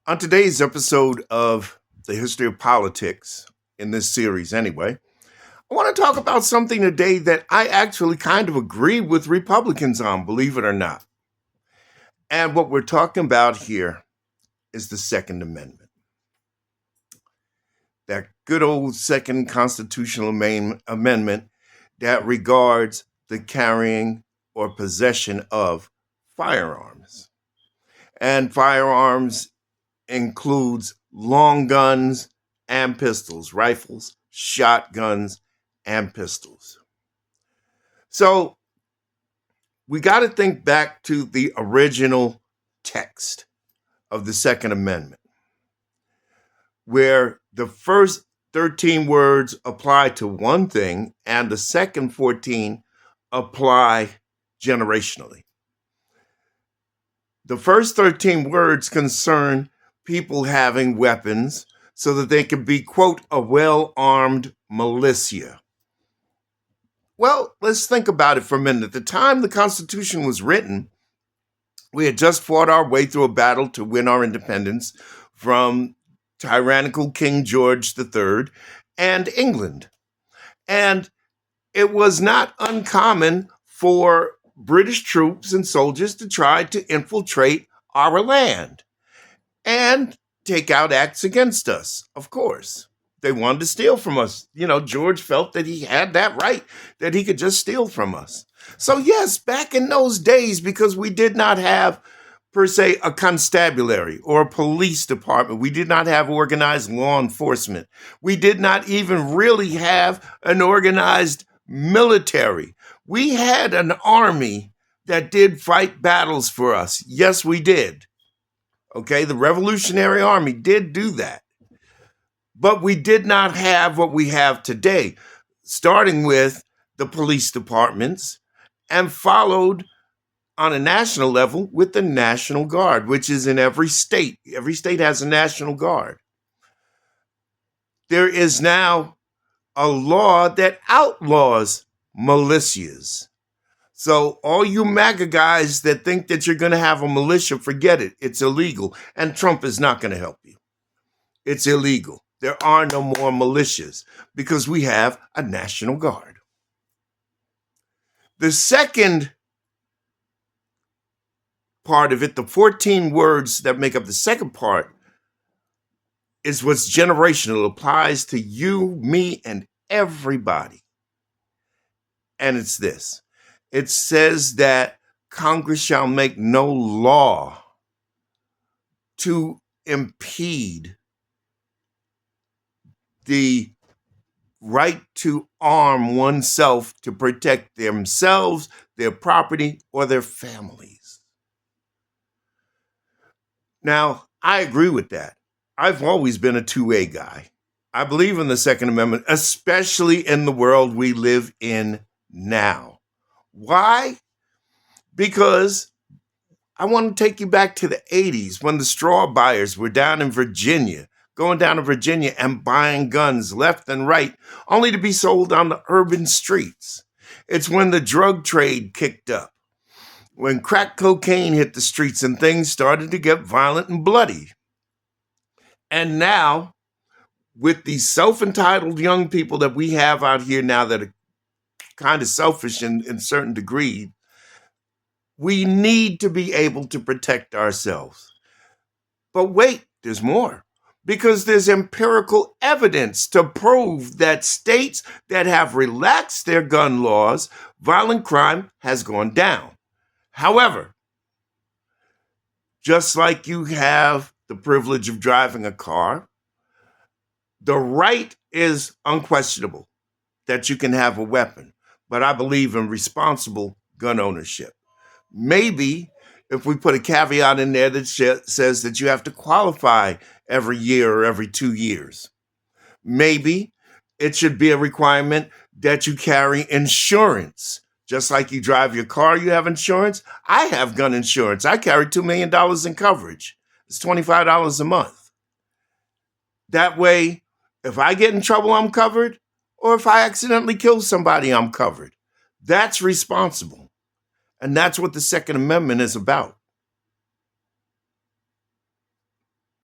On today's episode of the History of Politics, in this series anyway, I want to talk about something today that I actually kind of agree with Republicans on, believe it or not. And what we're talking about here is the Second Amendment. That good old second constitutional amendment that regards the carrying or possession of firearms. And firearms includes long guns and pistols, rifles, shotguns, and pistols. So we got to think back to the original text of the Second Amendment, where the first 13 words apply to one thing and the second 14 apply generationally. The first 13 words concern people having weapons so that they can be, quote, a well-armed militia. Well, let's think about it for a minute. At the time the Constitution was written, we had just fought our way through a battle to win our independence from tyrannical King George III and England. And it was not uncommon for British troops and soldiers to try to infiltrate our land and take out acts against us, of course. They wanted to steal from us. George felt that he had that right, that he could just steal from us. So yes, back in those days, because we did not have, per se, a constabulary or a police department. We did not have organized law enforcement. We did not even really have an organized military. We had an army that did fight battles for us. Yes, we did. Okay, the Revolutionary Army did do that. But we did not have what we have today, starting with the police departments and followed on a national level with the National Guard, which is in every state. Every state has a National Guard. There is now a law that outlaws militias. So all you MAGA guys that think that you're going to have a militia, forget it. It's illegal. And Trump is not going to help you. It's illegal. There are no more militias because we have a National Guard. The second part of it, the 14 words that make up the second part, is what's generational. It applies to you, me, and everybody. And it's this. It says that Congress shall make no law to impede the right to arm oneself to protect themselves, their property, or their families. Now, I agree with that. I've always been a 2A guy. I believe in the Second Amendment, especially in the world we live in now. Why? Because I want to take you back to the 80s when the straw buyers were down in Virginia, going down to Virginia and buying guns left and right, only to be sold on the urban streets. It's when the drug trade kicked up, when crack cocaine hit the streets and things started to get violent and bloody. And now, with these self-entitled young people that we have out here now that are kind of selfish in certain degree, we need to be able to protect ourselves. But wait, there's more. Because there's empirical evidence to prove that states that have relaxed their gun laws, violent crime has gone down. However, just like you have the privilege of driving a car, the right is unquestionable that you can have a weapon. But I believe in responsible gun ownership. Maybe if we put a caveat in there that says that you have to qualify every year or every 2 years. Maybe it should be a requirement that you carry insurance. Just like you drive your car, you have insurance. I have gun insurance. I carry $2 million in coverage. It's $25 a month. That way, if I get in trouble, I'm covered. Or if I accidentally kill somebody, I'm covered. That's responsible. And that's what the Second Amendment is about.